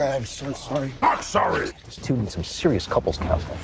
God, I'm so sorry. Not sorry! These two need some serious couples counseling.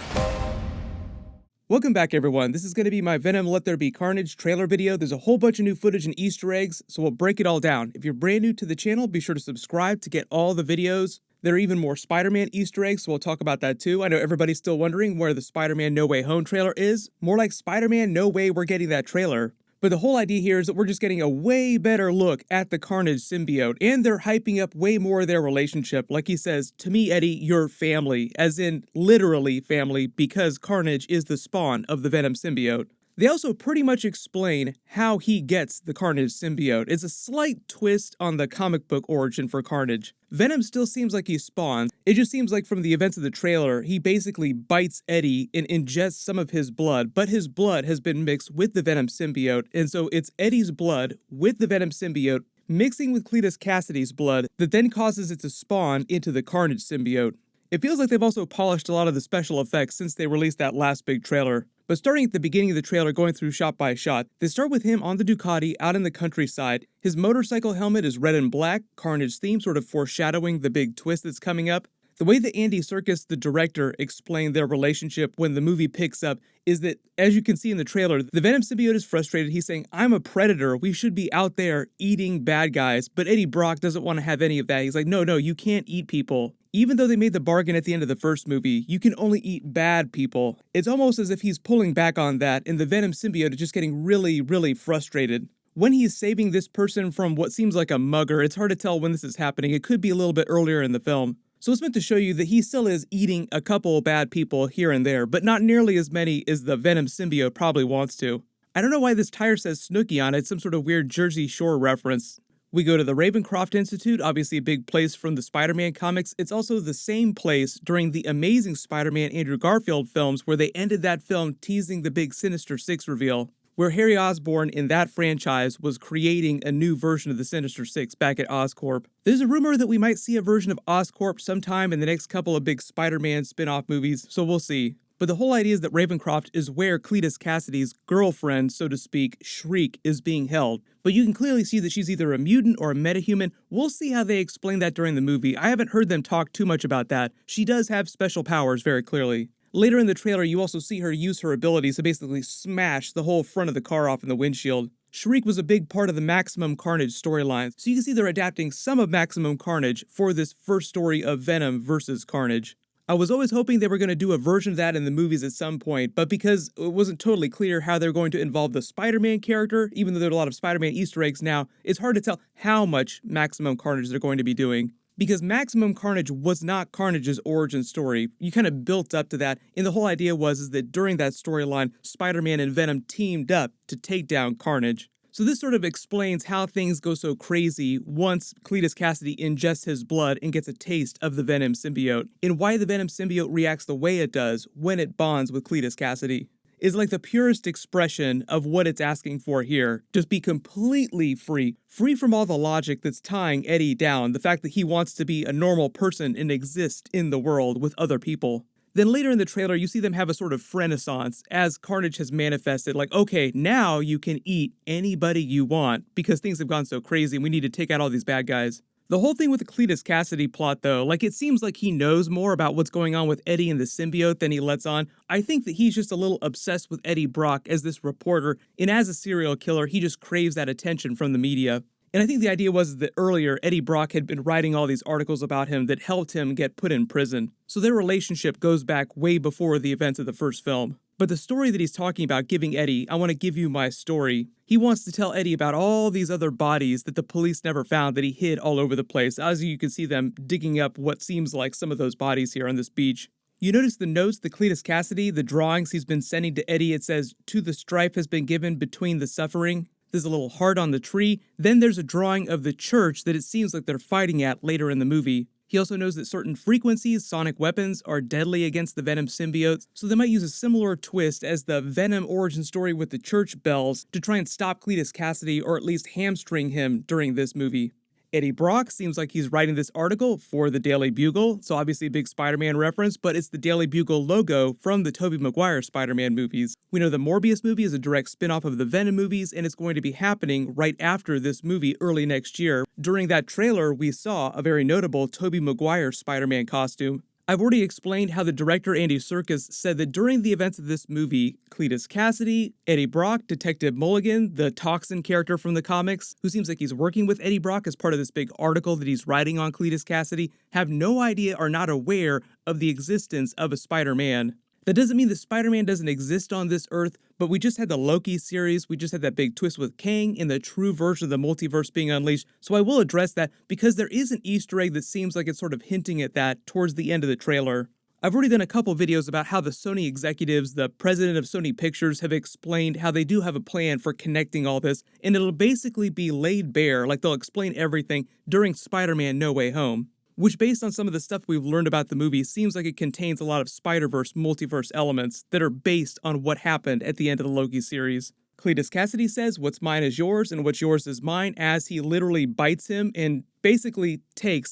Welcome back, everyone. This is going to be my Venom Let There Be Carnage trailer video. There's a whole bunch of new footage and Easter eggs, so we'll break it all down. If you're brand new to the channel, be sure to subscribe to get all the videos. There are even more Spider-Man Easter eggs, so we'll talk about that too. I know everybody's still wondering where the Spider-Man No Way Home trailer is. More like Spider-Man No Way We're Getting That trailer. But the whole idea here is that we're just getting a way better look at the Carnage symbiote, and they're hyping up way more of their relationship. Like he says, to me, Eddie, you're family, as in literally family, because Carnage is the spawn of the Venom symbiote. They also pretty much explain how he gets the Carnage symbiote. It's a slight twist on the comic book origin for Carnage. Venom still seems like he spawns. It just seems like from the events of the trailer, he basically bites Eddie and ingests some of his blood, but his blood has been mixed with the Venom symbiote, and so it's Eddie's blood with the Venom symbiote mixing with Cletus Cassidy's blood that then causes it to spawn into the Carnage symbiote. It feels like they've also polished a lot of the special effects since they released that last big trailer. But starting at the beginning of the trailer, going through shot by shot, they start with him on the Ducati out in the countryside. His motorcycle helmet is red and black, Carnage theme sort of foreshadowing the big twist that's coming up. The way that Andy Serkis, the director, explained their relationship when the movie picks up is that, as you can see in the trailer, the Venom symbiote is frustrated. He's saying, I'm a predator. We should be out there eating bad guys. But Eddie Brock doesn't want to have any of that. He's like, no, you can't eat people. Even though they made the bargain at the end of the first movie, you can only eat bad people. It's almost as if he's pulling back on that, and the Venom symbiote is just getting really, really frustrated. When he's saving this person from what seems like a mugger, it's hard to tell when this is happening. It could be a little bit earlier in the film. So it's meant to show you that he still is eating a couple bad people here and there, but not nearly as many as the Venom symbiote probably wants to. I don't know why this tire says Snooki on it. It's some sort of weird Jersey Shore reference. We go to the Ravencroft Institute, obviously a big place from the Spider-Man comics. It's also the same place during the Amazing Spider-Man Andrew Garfield films where they ended that film teasing the big Sinister Six reveal, where Harry Osborn in that franchise was creating a new version of the Sinister Six back at Oscorp. There's a rumor that we might see a version of Oscorp sometime in the next couple of big Spider-Man spin-off movies, so we'll see. But the whole idea is that Ravencroft is where Cletus Cassidy's girlfriend, so to speak, Shriek, is being held. But you can clearly see that she's either a mutant or a metahuman. We'll see how they explain that during the movie. I haven't heard them talk too much about that. She does have special powers very clearly. Later in the trailer, you also see her use her abilities to basically smash the whole front of the car off in the windshield. Shriek was a big part of the Maximum Carnage storyline, so you can see they're adapting some of Maximum Carnage for this first story of Venom versus Carnage. I was always hoping they were going to do a version of that in the movies at some point, but because it wasn't totally clear how they're going to involve the Spider-Man character, even though there are a lot of Spider-Man Easter eggs now, it's hard to tell how much Maximum Carnage they're going to be doing. Because Maximum Carnage was not Carnage's origin story. You kind of built up to that, and the whole idea was that during that storyline, Spider-Man and Venom teamed up to take down Carnage. So this sort of explains how things go so crazy once Cletus Cassidy ingests his blood and gets a taste of the Venom symbiote, and why the Venom symbiote reacts the way it does when it bonds with Cletus Cassidy. Is like the purest expression of what it's asking for here. Just be completely free from all the logic that's tying Eddie down, the fact that he wants to be a normal person and exist in the world with other people. Then later in the trailer, you see them have a sort of renaissance as Carnage has manifested, like, okay, now you can eat anybody you want because things have gone so crazy and we need to take out all these bad guys. The whole thing with the Cletus Cassidy plot, though, like it seems like he knows more about what's going on with Eddie and the symbiote than he lets on. I think that he's just a little obsessed with Eddie Brock as this reporter, and as a serial killer, he just craves that attention from the media. And I think the idea was that earlier, Eddie Brock had been writing all these articles about him that helped him get put in prison. So their relationship goes back way before the events of the first film. But the story that he's talking about giving Eddie, I want to give you my story. He wants to tell Eddie about all these other bodies that the police never found that he hid all over the place, as you can see them digging up what seems like some of those bodies here on this beach. You notice the notes that Cletus Cassidy, the drawings he's been sending to Eddie, it says, "To the strife has been given between the suffering." There's a little heart on the tree. Then there's a drawing of the church that it seems like they're fighting at later in the movie. He also knows that certain frequencies, sonic weapons, are deadly against the Venom symbiotes, so they might use a similar twist as the Venom origin story with the church bells to try and stop Cletus Cassidy or at least hamstring him during this movie. Eddie Brock seems like he's writing this article for the Daily Bugle, so obviously a big Spider-Man reference, but it's the Daily Bugle logo from the Tobey Maguire Spider-Man movies. We know the Morbius movie is a direct spin-off of the Venom movies, and it's going to be happening right after this movie early next year. During that trailer, we saw a very notable Tobey Maguire Spider-Man costume. I've already explained how the director Andy Serkis said that during the events of this movie, Cletus Cassidy, Eddie Brock, Detective Mulligan, the Toxin character from the comics, who seems like he's working with Eddie Brock as part of this big article that he's writing on Cletus Cassidy, have no idea or not aware of the existence of a Spider-Man. That doesn't mean that Spider-Man doesn't exist on this Earth, but we just had the Loki series, we just had that big twist with Kang and the true version of the multiverse being unleashed, so I will address that because there is an Easter egg that seems like it's sort of hinting at that towards the end of the trailer. I've already done a couple videos about how the Sony executives, the president of Sony Pictures, have explained how they do have a plan for connecting all this, and it'll basically be laid bare, like they'll explain everything during Spider-Man No Way Home. Which, based on some of the stuff we've learned about the movie, seems like it contains a lot of Spider-Verse multiverse elements that are based on what happened at the end of the Loki series. Cletus Cassidy says, "What's mine is yours, and what's yours is mine," as he literally bites him and basically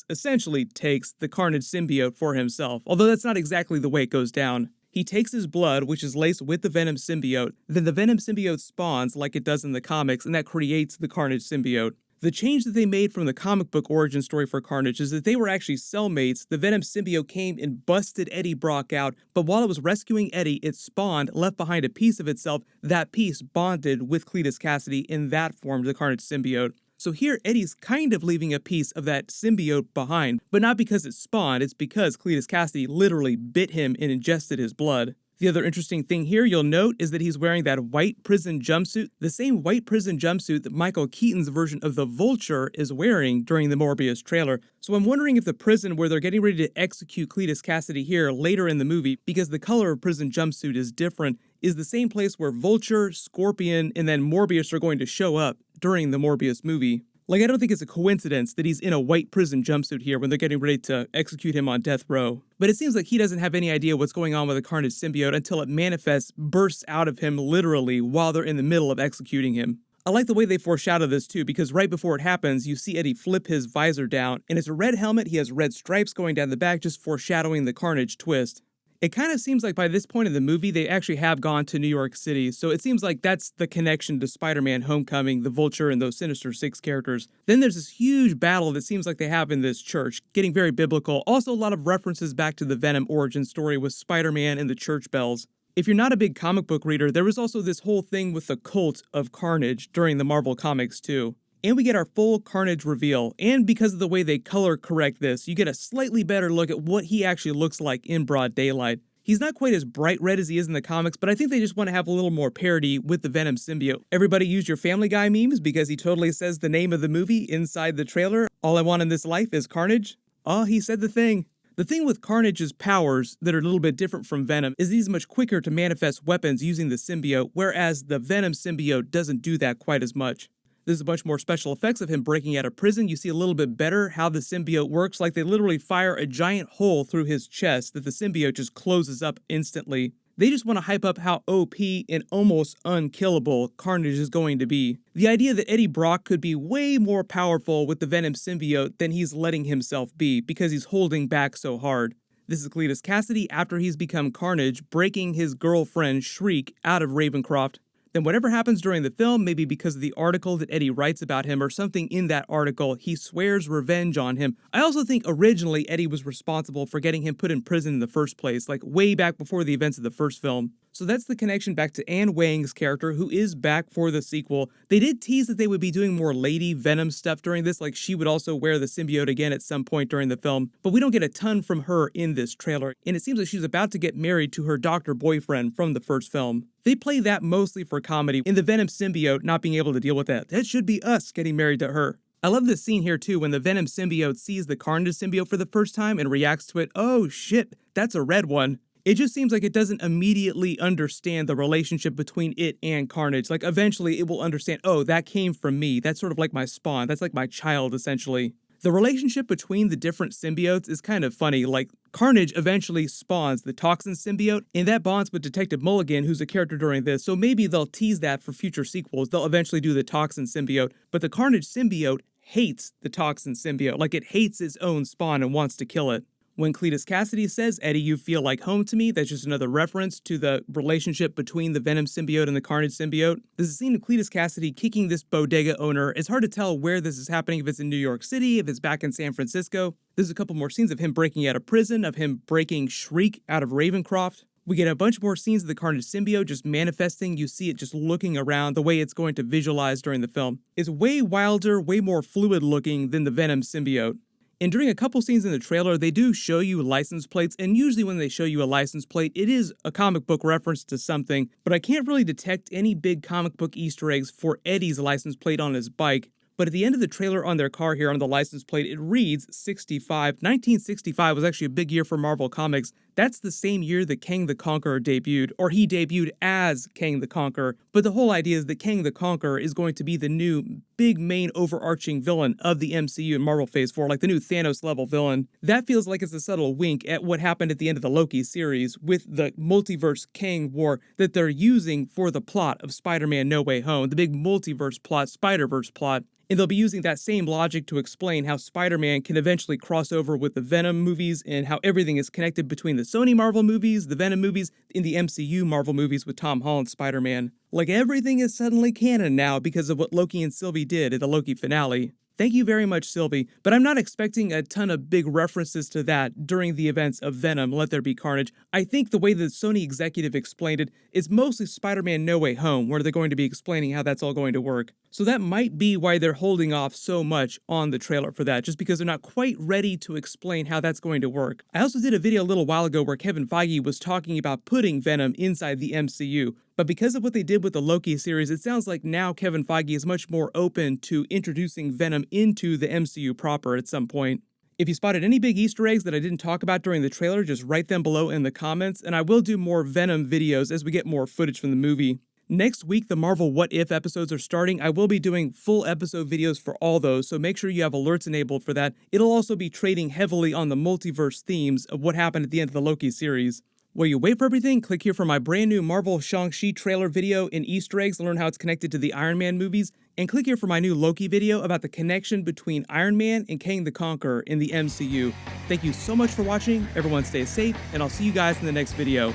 essentially takes the Carnage symbiote for himself, although that's not exactly the way it goes down. He takes his blood, which is laced with the Venom symbiote, then the Venom symbiote spawns like it does in the comics, and that creates the Carnage symbiote. The change that they made from the comic book origin story for Carnage is that they were actually cellmates. The Venom symbiote came and busted Eddie Brock out, but while it was rescuing Eddie, it spawned, left behind a piece of itself. That piece bonded with Cletus Cassidy, and that formed the Carnage symbiote. So here, Eddie's kind of leaving a piece of that symbiote behind, but not because it spawned, it's because Cletus Cassidy literally bit him and ingested his blood. The other interesting thing here you'll note is that he's wearing that white prison jumpsuit, the same white prison jumpsuit that Michael Keaton's version of the Vulture is wearing during the Morbius trailer. So I'm wondering if the prison where they're getting ready to execute Cletus Cassidy here later in the movie, because the color of prison jumpsuit is different, is the same place where Vulture, Scorpion, and then Morbius are going to show up during the Morbius movie. Like, I don't think it's a coincidence that he's in a white prison jumpsuit here when they're getting ready to execute him on death row. But it seems like he doesn't have any idea what's going on with the Carnage symbiote until it manifests, bursts out of him literally while they're in the middle of executing him. I like the way they foreshadow this too, because right before it happens, you see Eddie flip his visor down, and it's a red helmet, he has red stripes going down the back, just foreshadowing the Carnage twist. It kind of seems like by this point in the movie, they actually have gone to New York City, so it seems like that's the connection to Spider-Man Homecoming, the Vulture, and those Sinister Six characters. Then there's this huge battle that seems like they have in this church, getting very biblical. Also, a lot of references back to the Venom origin story with Spider-Man and the church bells. If you're not a big comic book reader, there was also this whole thing with the cult of Carnage during the Marvel Comics too. And we get our full Carnage reveal, and because of the way they color correct this, you get a slightly better look at what he actually looks like in broad daylight. He's not quite as bright red as he is in the comics, but I think they just want to have a little more parody with the Venom symbiote. Everybody use your Family Guy memes because he totally says the name of the movie inside the trailer. All I want in this life is Carnage. Oh, he said the thing. The thing with Carnage's powers that are a little bit different from Venom is he's much quicker to manifest weapons using the symbiote, whereas the Venom symbiote doesn't do that quite as much. There's a bunch more special effects of him breaking out of prison. You see a little bit better how the symbiote works, like they literally fire a giant hole through his chest that the symbiote just closes up instantly. They just want to hype up how OP and almost unkillable Carnage is going to be. The idea that Eddie Brock could be way more powerful with the Venom symbiote than he's letting himself be because he's holding back so hard. This is Cletus Cassidy after he's become Carnage, breaking his girlfriend Shriek out of Ravencroft. Then whatever happens during the film, maybe because of the article that Eddie writes about him or something in that article, he swears revenge on him. I also think originally Eddie was responsible for getting him put in prison in the first place, like way back before the events of the first film. So that's the connection back to Anne Wang's character, who is back for the sequel. They did tease that they would be doing more Lady Venom stuff during this, like she would also wear the symbiote again at some point during the film, but we don't get a ton from her in this trailer, and it seems like she's about to get married to her doctor boyfriend from the first film. They play that mostly for comedy, in the Venom symbiote not being able to deal with that. That should be us getting married to her. I love this scene here too when the Venom symbiote sees the Carnage symbiote for the first time and reacts to it. Oh shit, that's a red one. It just seems like it doesn't immediately understand the relationship between it and Carnage. Like eventually it will understand, oh, that came from me. That's sort of like my spawn. That's like my child essentially. The relationship between the different symbiotes is kind of funny. Like Carnage eventually spawns the Toxin symbiote, and that bonds with Detective Mulligan, who's a character during this, so maybe they'll tease that for future sequels. They'll eventually do the Toxin symbiote, but the Carnage symbiote hates the toxin symbiote, like it hates its own spawn and wants to kill it. When Cletus Cassidy says, "Eddie, you feel like home to me," that's just another reference to the relationship between the Venom symbiote and the Carnage symbiote. There's a scene of Cletus Cassidy kicking this bodega owner. It's hard to tell where this is happening, if it's in New York City, if it's back in San Francisco. There's a couple more scenes of him breaking out of prison, of him breaking Shriek out of Ravencroft. We get a bunch more scenes of the Carnage symbiote just manifesting. You see it just looking around the way it's going to visualize during the film. It's way wilder, way more fluid looking than the Venom symbiote. And during a couple scenes in the trailer, they do show you license plates, and usually when they show you a license plate, it is a comic book reference to something, but I can't really detect any big comic book Easter eggs for Eddie's license plate on his bike. But at the end of the trailer on their car here on the license plate, it reads 65. 1965 was actually a big year for Marvel Comics. That's the same year that Kang the Conqueror debuted, or he debuted as Kang the Conqueror. But the whole idea is that Kang the Conqueror is going to be the new big main overarching villain of the MCU in Marvel Phase 4, like the new Thanos level villain. That feels like it's a subtle wink at what happened at the end of the Loki series with the multiverse Kang war that they're using for the plot of Spider-Man No Way Home, the big multiverse plot, Spider-Verse plot. And they'll be using that same logic to explain how Spider-Man can eventually cross over with the Venom movies and how everything is connected between the Sony Marvel movies, the Venom movies, and the MCU Marvel movies with Tom Holland's Spider-Man. Like everything is suddenly canon now because of what Loki and Sylvie did at the Loki finale. Thank you very much, Sylvie, but I'm not expecting a ton of big references to that during the events of Venom, Let There Be Carnage. I think the way the Sony executive explained it is mostly Spider-Man No Way Home, where they're going to be explaining how that's all going to work. So that might be why they're holding off so much on the trailer for that, just because they're not quite ready to explain how that's going to work. I also did a video a little while ago where Kevin Feige was talking about putting Venom inside the MCU. But because of what they did with the Loki series, it sounds like now Kevin Feige is much more open to introducing Venom into the MCU proper at some point. If you spotted any big Easter eggs that I didn't talk about during the trailer, just write them below in the comments, and I will do more Venom videos as we get more footage from the movie. Next week, the Marvel What If episodes are starting. I will be doing full episode videos for all those, so make sure you have alerts enabled for that. It'll also be trading heavily on the multiverse themes of what happened at the end of the Loki series. While you wait for everything, click here for my brand new Marvel Shang-Chi trailer video and Easter eggs to learn how it's connected to the Iron Man movies, and click here for my new Loki video about the connection between Iron Man and Kang the Conqueror in the MCU. Thank you so much for watching, everyone stay safe, and I'll see you guys in the next video.